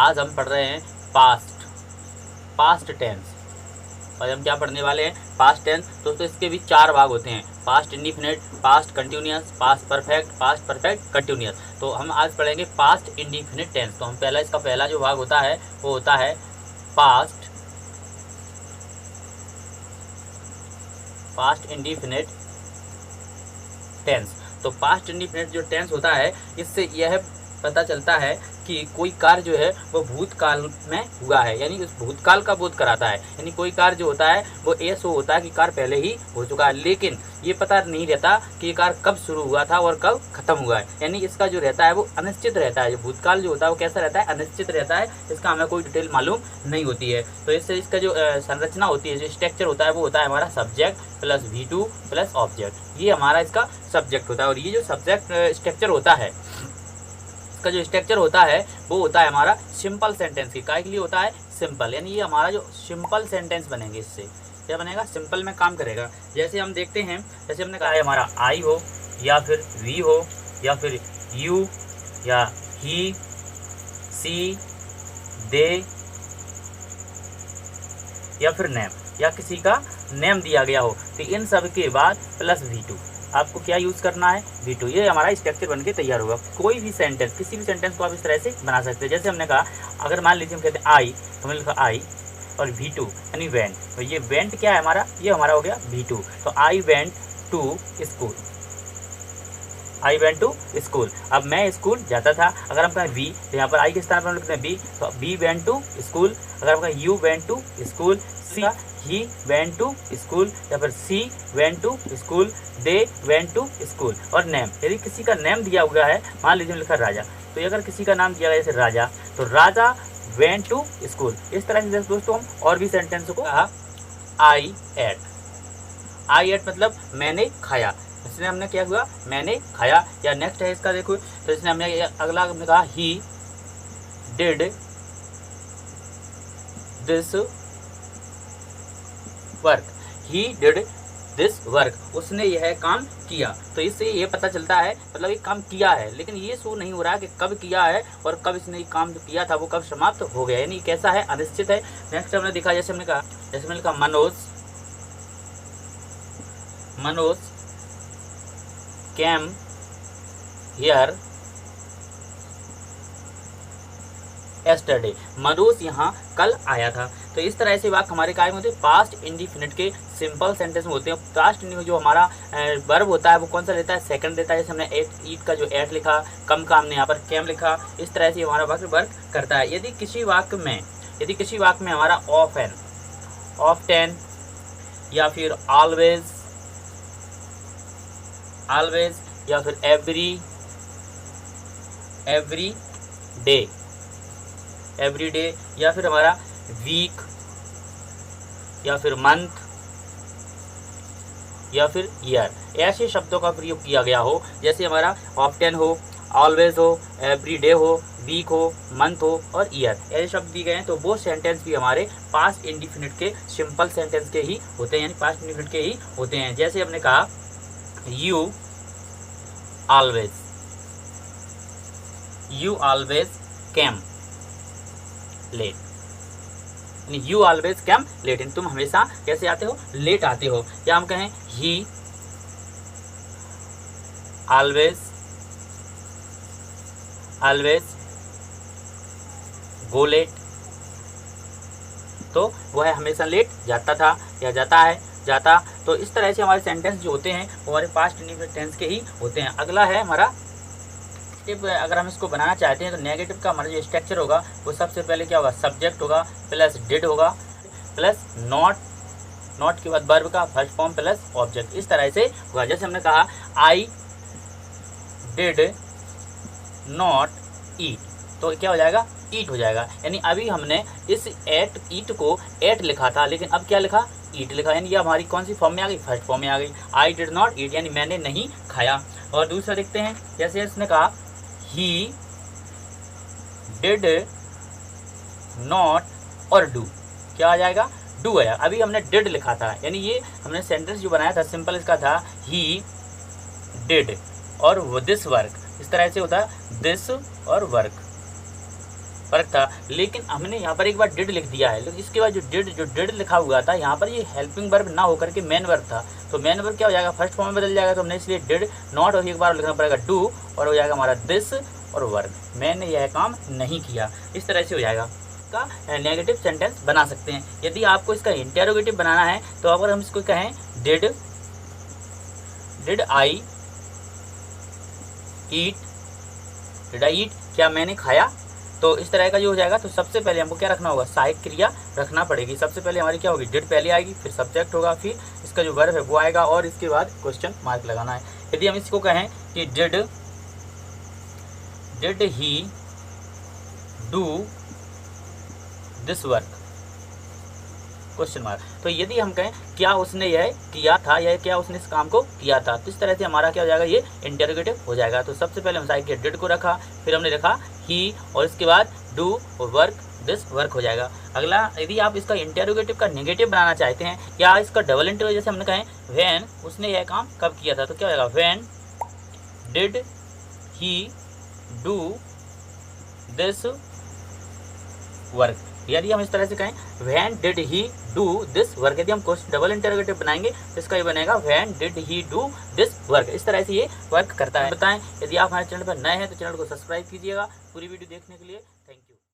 आज हम पढ़ रहे हैं पास्ट टेंस। और हम क्या पढ़ने वाले हैं? Past tense. दोस्तों इसके भी 4 भाग होते हैं, past indefinite, past continuous, past perfect continuous. तो हम आज पढ़ेंगे पास्ट इंडिफिनिट टेंस। तो हम इसका पहला जो भाग होता है वो होता है पास्ट इंडिफिनिट टेंस। तो पास्ट इंडिफिनिट जो टेंस होता है, इससे यह पता चलता है कि कोई कार्य जो है वो भूतकाल में हुआ है, यानी उस भूतकाल का बोध कराता है। यानी कोई कार्य जो होता है वो ऐसा होता है कि कार्य पहले ही हो चुका है, लेकिन ये पता नहीं रहता कि ये कार्य कब शुरू हुआ था और कब खत्म हुआ है। यानी इसका जो रहता है वो अनिश्चित रहता है। जो भूतकाल जो होता है वो कैसा रहता है? अनिश्चित रहता है। इसका हमें कोई डिटेल मालूम नहीं होती है। तो इससे इसका जो संरचना होती है, जो स्ट्रक्चर होता है, वो होता है हमारा subject plus V2 plus object. ये हमारा इसका सब्जेक्ट होता है। और ये जो सब्जेक्ट स्ट्रक्चर होता है, का जो स्ट्रक्चर होता है वो होता है हमारा सिंपल सेंटेंस की। काय के लिए होता है? सिंपल। यानी ये हमारा जो सिंपल सेंटेंस बनेंगे, इससे क्या बनेगा? सिंपल में काम करेगा। जैसे हम देखते हैं, जैसे हमने कहा है हमारा आई हो या फिर वी हो या फिर यू या ही, सी, दे या फिर नेम, या किसी का नेम दिया गया हो, तो इन सब के बाद प्लस V2 आपको क्या यूज़ करना है? V2। ये हमारा स्ट्रक्चर बन के तैयार होगा। कोई भी सेंटेंस, किसी भी सेंटेंस को आप इस तरह से बना सकते हैं। जैसे हमने कहा, अगर मान लीजिए हम कहते हैं आई, तो हमने लिखा आई और V2 यानी वेंट। तो ये वेंट क्या है हमारा? ये हमारा हो गया V2। तो I went to school, I went to school. अब मैं स्कूल जाता था। अगर हम कहें वी, तो यहाँ पर आई के स्थान पर हम लिखते हैं बी, तो बी वेंट टू स्कूल। अगर हम कहें you went to school, she he went to school, या फिर she went to school, they went to school. और नेम, यदि किसी का नेम दिया हुआ है, मान लीजिए लिखा राजा, तो अगर किसी का नाम दिया गया जैसे राजा, तो राजा वेंट टू स्कूल। इस तरह से दोस्तों हम और भी सेंटेंस को कहा आई एट मतलब मैंने खाया। इसने हमने क्या हुआ? मैंने खाया। या नेक्स्ट है इसका देखो, तो इसने हमने अगला हमने कहा he did this work, he did this work, उसने यह काम किया। तो इससे ये पता चलता है, मतलब ये काम किया है, लेकिन ये शो नहीं हो रहा है कि कब किया है और कब इसने ये काम जो किया था वो कब समाप्त हो गया। यानी कैसा है? अनिश्चित है। नेक्स्ट हमने देखा, जैसे हमने कहा, जैसे मैंने कहा Manoj came here yesterday, Manoj यहाँ कल आया था। तो इस तरह से वाक्य हमारे काय में होते हैं? पास्ट इंडिफिनिट के सिंपल सेंटेंस में होते हैं। पास्ट इंडिफिनिट जो हमारा वर्ब होता है वो कौन सा रहता है? सेकंड रहता है। जैसे हमने ईट का जो एट लिखा, कम का हमने यहाँ पर कैम लिखा। इस तरह से हमारा वाक्य वर्क करता है। यदि किसी वाक्य में हमारा ऑफ्टेन या फिर ऑलवेज या फिर एवरी डे या फिर हमारा वीक या फिर मंथ या फिर ईयर, ऐसे शब्दों का प्रयोग किया गया हो, जैसे हमारा ऑफ्टेन हो, ऑलवेज हो, एवरी डे हो, वीक हो, मंथ हो और ईयर, ऐसे शब्द दिए गए हैं, तो वो सेंटेंस भी हमारे पास्ट इंडिफिनिट के सिंपल सेंटेंस के ही होते हैं, यानी पास्ट इंडिफिनिट के ही होते हैं। जैसे हमने कहा you always came late, you always came late, तुम हमेशा कैसे आते हो? लेट आते हो। या हम कहें ही ऑलवेज गो लेट, तो वह हमेशा लेट जाता था या जाता। तो इस तरह से हमारे सेंटेंस जो होते हैं वो हमारे पास्ट इंडिफिनिट टेंस के ही होते हैं। अगला है हमारा, अगर हम इसको बनाना चाहते हैं तो नेगेटिव का हमारा जो स्ट्रक्चर होगा वो सबसे पहले क्या होगा? सब्जेक्ट होगा प्लस डिड होगा प्लस नॉट के बाद वर्ब का फर्स्ट फॉर्म प्लस ऑब्जेक्ट, इस तरह से होगा। जैसे हमने कहा आई डिड नॉट ईट, तो क्या हो जाएगा? ईट हो जाएगा। यानी अभी हमने इस ईट को एट लिखा था, लेकिन अब क्या लिखा? ईट लिखा। यानी ये हमारी कौन सी फॉर्म में आ गई? फर्स्ट फॉर्म में आ गई। आई डिड नॉट ईट यानी मैंने नहीं खाया। और दूसरा देखते हैं, जैसे इसने कहा ही डिड नॉट और डू, क्या आ जाएगा? डू आया। अभी हमने डिड लिखा था, यानी ये हमने सेंटेंस जो बनाया था सिंपल इसका था ही डिड और दिस वर्क, इस तरह से होता है दिस और वर्क, वर्क था, लेकिन हमने यहाँ पर एक बार डिड लिख दिया है, लेकिन इसके बाद जो डिड लिखा हुआ था यहाँ पर ये हेल्पिंग वर्ब ना होकर के मेन वर्ब था, तो मेन वर्ब क्या हो जाएगा, फर्स्ट फॉर्म में बदल जाएगा। तो हमने इसलिए डिड नॉट और एक बार लिखना पड़ेगा डू, और हो जाएगा हमारा दिस और वर्क। मैंने यह काम नहीं किया, इस तरह से हो जाएगा। का नेगेटिव सेंटेंस बना सकते हैं। यदि आपको इसका इंटेरोगेटिव बनाना है तो अगर हम इसको कहें डिड आई ईट, क्या मैंने खाया, तो इस तरह का जो हो जाएगा। तो सबसे पहले हमको क्या रखना होगा, सहायक क्रिया रखना पड़ेगी। सबसे पहले हमारी क्या होगी, डिड पहले आएगी, फिर सब्जेक्ट होगा, फिर इसका जो वर्ब है वो आएगा, और इसके बाद क्वेश्चन मार्क लगाना है। यदि हम इसको कहें कि did he do this work, question mark. तो यदि हम कहें क्या उसने यह किया था, या क्या उसने इस काम को किया था, तो इस तरह से हमारा क्या हो जाएगा, ये इंटेरोगेटिव हो जाएगा। तो सबसे पहले हम साइड के डिड को रखा, फिर हमने रखा ही, और इसके बाद डू और वर्क दिस वर्क हो जाएगा। अगला, यदि आप इसका इंटेरोगेटिव का नेगेटिव बनाना चाहते हैं, या इसका डबल इंटेरोगेटिव, जैसे हमने कहें व्हेन उसने यह काम कब किया था, तो क्या होगा, when did he do this work. यदि हम इस तरह से कहें when did he do this work, यदि हम क्वेश्चन डबल इंटरोगेटिव बनाएंगे तो इसका ये बनेगा when did he do this work. इस तरह से ये वर्क करता है। बताएं, यदि आप हमारे चैनल पर नए हैं तो चैनल को सब्सक्राइब कीजिएगा। पूरी वीडियो देखने के लिए थैंक यू।